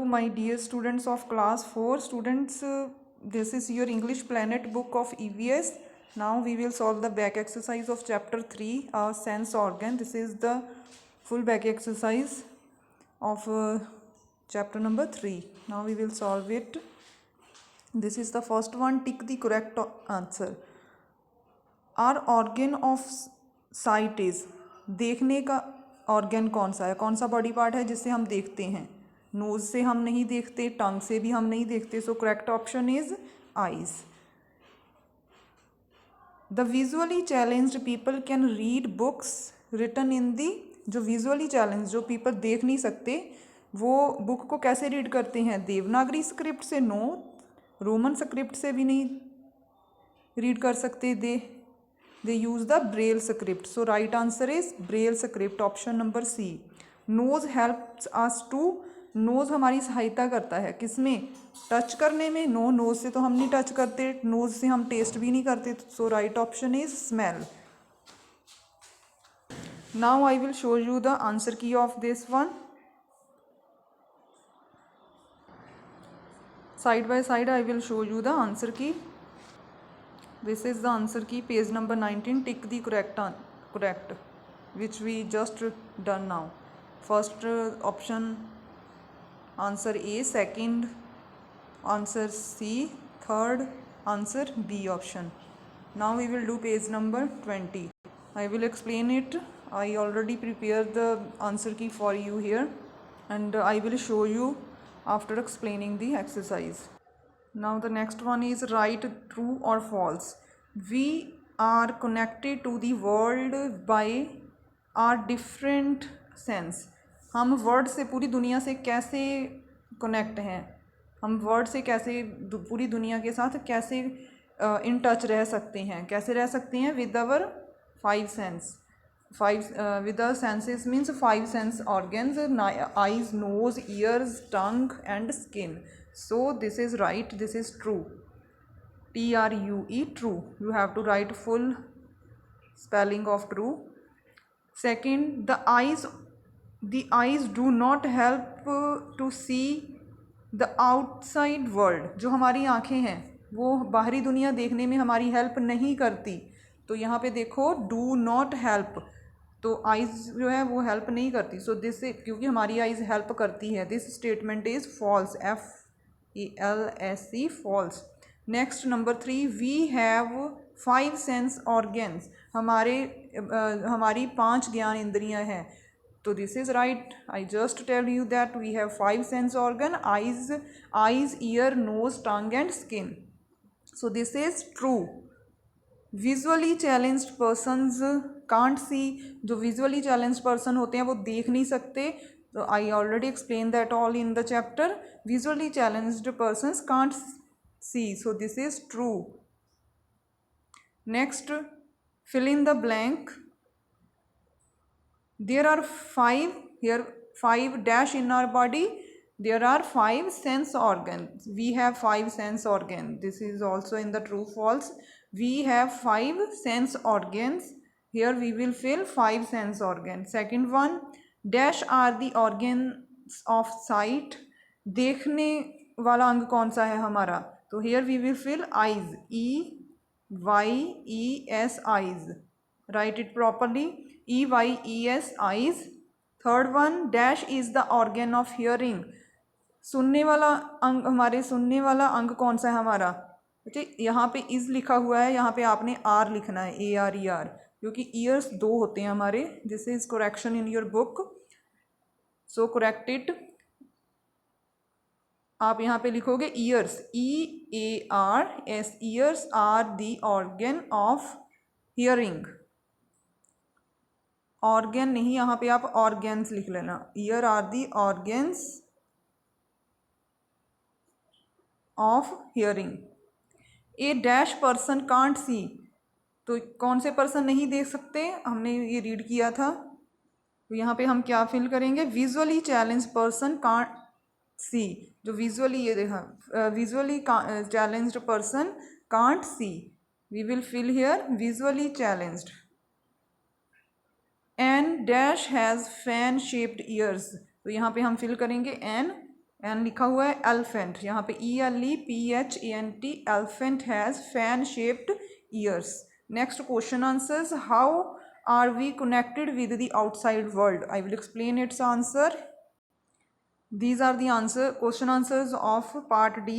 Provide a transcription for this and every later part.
my dear students of class 4 students, this is your English Planet book of EVS. Now we will solve the back exercise of chapter 3, sense organ. This is the full back exercise of chapter number 3. Now we will solve it. This is the first one. Tick the correct answer. Our organ of sight is, देखने का organ कौन सा है, कौन सा body part है जिससे हम देखते हैं. नोज से हम नहीं देखते, टंग से भी हम नहीं देखते. So correct option is eyes. The visually challenged people can read books written in the. जो विजुअली चैलेंज, जो पीपल देख नहीं सकते, वो बुक को कैसे रीड करते हैं? देवनागरी स्क्रिप्ट से? नो. रोमन स्क्रिप्ट से भी नहीं रीड कर सकते. they use the braille script. So right answer is braille script, option number C. nose helps us to, nose हमारी सहायता करता है किसमें? टच करने में. नो, नोज से तो हम नहीं टच करते, नोज से हम टेस्ट भी नहीं करते. So right option is smell. Now I will show you the answer key of this one. Side by side I will show you the answer key. This is the answer key, page number 19. Tick the correct which we just done now. First option answer A, second answer C, third answer B option. Now we will do page number 20. I will explain it. I already prepared the answer key for you here and I will show you after explaining the exercise. Now the next one is write true or false. We are connected to the world by our different sense. हम word से, पूरी दुनिया से कैसे connect हैं? हम word से कैसे पूरी दुनिया के साथ कैसे इन टच रह सकते हैं? कैसे रह सकते हैं? With our 5 sense. With our senses means 5 sense organs: eyes, nose, ears, tongue and skin. So this is right, this is true. TRUE, true. You have to write full spelling of true. Second, the eyes do not help to see the outside world. जो हमारी आँखें हैं वो बाहरी दुनिया देखने में हमारी हेल्प नहीं करती. तो यहाँ पे देखो do not help, तो आइज़ जो है वो हेल्प नहीं करती. सो दिस, क्योंकि हमारी आइज़ हेल्प करती है. This statement is false. FALSE, false. Next number 3, we have 5 sense organs. हमारी 5 ज्ञान इंद्रियां हैं. तो this is right. I just tell you that we have 5 sense organ: eyes, ear, nose, tongue and skin. So this is true. Visually challenged persons can't see. जो visually challenged person होते हैं वो देख नहीं सकते. तो I already explain that all in the chapter. Visually challenged persons can't C. So this is true. Next, fill in the blank. There are 5 here, 5 dash in our body. There are 5 sense organs. We have 5 sense organs. This is also in the true false. We have 5 sense organs. Here we will fill 5 sense organs. Second one, dash are the organs of sight. देखने वाला अंग कौन सा है हमारा? तो here we will fill eyes. EYES, eyes. Write it properly. EYES, eyes. Third one, dash is the organ of hearing. सुनने वाला अंग, हमारे सुनने वाला अंग कौन सा है हमारा? ठीक, यहाँ पे इज लिखा हुआ है, यहाँ पे आपने आर लिखना है, ARER, क्योंकि ईयर्स 2 होते हैं हमारे. This is correction in your book, so correct it. आप यहाँ पे लिखोगे ears, EARS, ears are the organ of hearing. Organ नहीं, यहाँ पे आप ऑर्गेन्स लिख लेना. Ear are the organs of hearing. A dash person can't see. तो कौन से पर्सन नहीं देख सकते? हमने ये रीड किया था. तो यहाँ पे हम क्या फिल करेंगे? Visually challenge person can't see. जो विजुअली, ये देखा, visually challenged person can't see. We will fill here visually challenged. An dash has fan shaped ears. तो यहाँ पे हम फिल करेंगे एन एंड लिखा हुआ है एलिफेंट, यहाँ पे ELEPHANT, elephant has fan shaped ears. Next question answers, how are we connected with the outside world? I will explain its answer. These are the question answers of part D.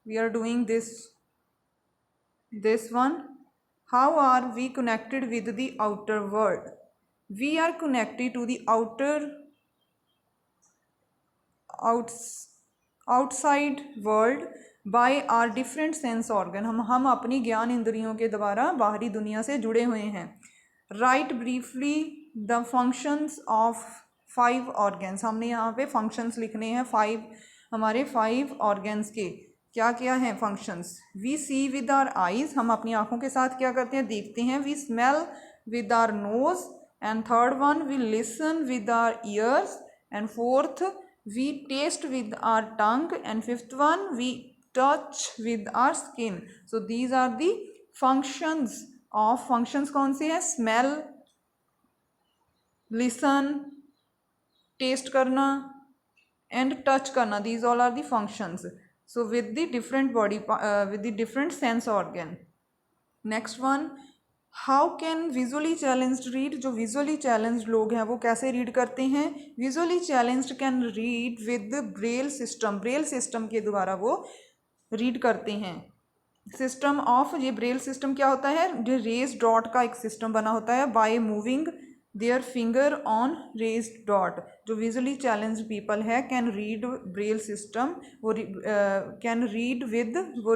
We are doing this one. How are we connected with the outer world? We are connected to the outside world by our different sense organ. हम अपनी ज्ञान इंद्रियों के द्वारा बाहरी दुनिया से जुड़े हुए हैं. Write briefly the functions of 5 organs. हमने यहाँ पे functions लिखने हैं 5 हमारे 5 organs के. क्या क्या हैं functions? We see with our eyes, हम अपनी आँखों के साथ क्या करते हैं, देखते हैं. We smell with our nose, and third one, we listen with our ears, and fourth, we taste with our tongue, and fifth one, we touch with our skin. So these are the functions of functions. कौन से हैं? Smell, listen, taste करना and touch करना. These all are the functions. So with the different body with the different sense organ. Next one, how can visually challenged read? जो visually challenged लोग हैं वो कैसे रीड करते हैं? Visually challenged can read with Braille system. Braille system के द्वारा वो रीड करते हैं. सिस्टम ऑफ, ये ब्रेल सिस्टम क्या होता है? जो रेज डॉट का एक सिस्टम बना होता है. By moving their finger on raised dot. जो विजुअली चैलेंज पीपल है कैन रीड ब्रेल सिस्टम. वो कैन रीड विद, वो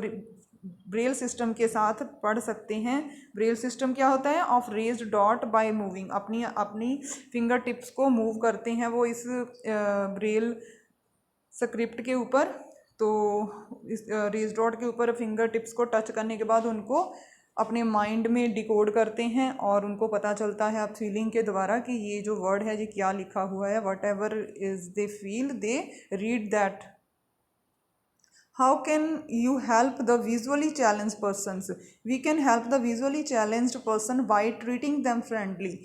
ब्रेल सिस्टम के साथ पढ़ सकते हैं. ब्रेल सिस्टम क्या होता है? Of raised dot by moving. अपनी फिंगर टिप्स को मूव करते हैं वो इस ब्रेल स्क्रिप्ट के ऊपर. तो इस रेज डॉट के ऊपर फिंगर टिप्स को टच करने के बाद उनको अपने माइंड में डिकोड करते हैं और उनको पता चलता है अब फीलिंग के द्वारा कि ये जो वर्ड है ये क्या लिखा हुआ है. What ever is they feel, they read that. How can you help the visually challenged persons? We can help the visually challenged person by treating them friendly.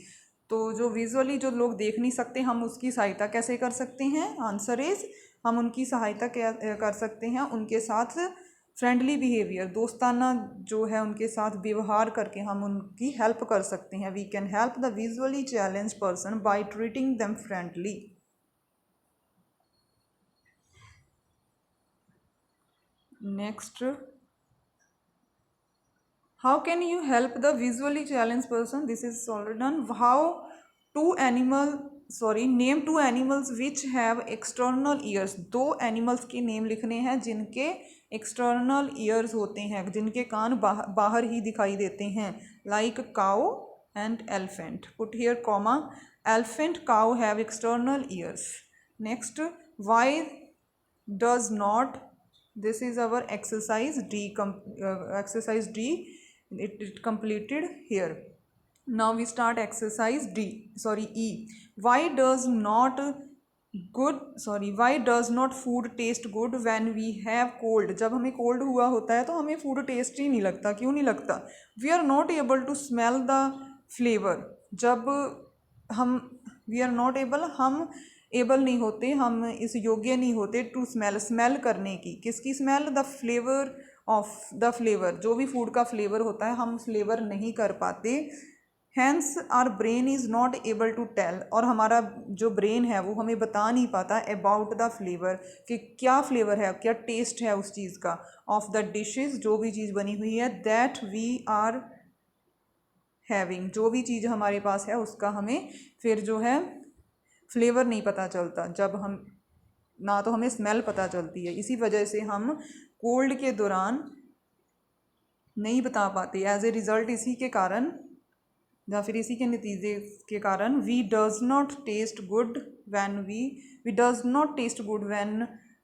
तो जो विजुअली जो लोग देख नहीं सकते हम उसकी सहायता कैसे कर सकते हैं? आंसर इज, हम उनकी सहायता क्या कर सकते हैं? उनके साथ फ्रेंडली बिहेवियर, दोस्ताना जो है उनके साथ व्यवहार करके हम उनकी हेल्प कर सकते हैं. We can help the visually challenged person by treating them friendly. Next, how can you help the visually challenged person? This is already done. Name 2 animals which have external ears. 2 animals के name लिखने हैं जिनके external ears होते हैं, जिनके कान बाहर ही दिखाई देते हैं. Like cow and elephant. Put here comma. Elephant, cow have external ears. Next, why does not, this is our exercise D. Exercise D, it completed here. Now we start exercise E. Why does not food taste good when we have cold? जब हमें cold हुआ होता है तो हमें food taste ही नहीं लगता. क्यों नहीं लगता? We are not able to smell the flavor. जब हम हम एबल नहीं होते, हम इस योग्य नहीं होते टू स्मेल करने की. किसकी smell? The flavour of the flavour. जो भी फूड का फ्लेवर होता है हम फ्लेवर नहीं कर पाते. Hence our brain is not able to tell. और हमारा जो ब्रेन है वो हमें बता नहीं पाता अबाउट द फ्लेवर, कि क्या फ्लेवर है, क्या टेस्ट है उस चीज़ का. ऑफ द डिशेज, जो भी चीज़ बनी हुई है. दैट वी आर हैविंग, जो भी चीज़ हमारे पास है उसका हमें फिर जो है फ्लेवर नहीं पता चलता. जब हम ना तो हमें स्मेल पता चलती है. इसी वजह से हम कोल्ड के दौरान नहीं बता पाते. एज ए रिज़ल्ट इसी के कारण या फिर इसी के नतीजे के कारण we does not taste good when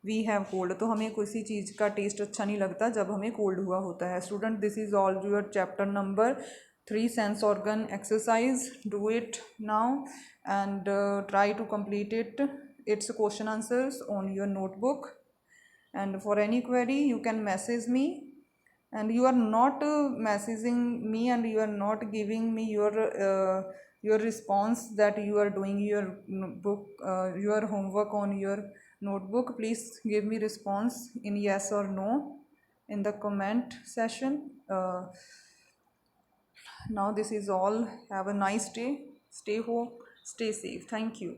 we have cold. तो हमें किसी चीज़ का टेस्ट अच्छा नहीं लगता जब हमें कोल्ड हुआ होता है. Student, this is all your chapter number 3 sense organ exercise. Do it now and try to complete it. Its question answers on your notebook. And for any query you can message me. And you are not messaging me and you are not giving me your response that you are doing your book your homework on your notebook. Please give me response in yes or no in the comment session. Now this is all. Have a nice day. Stay home, stay safe. Thank you.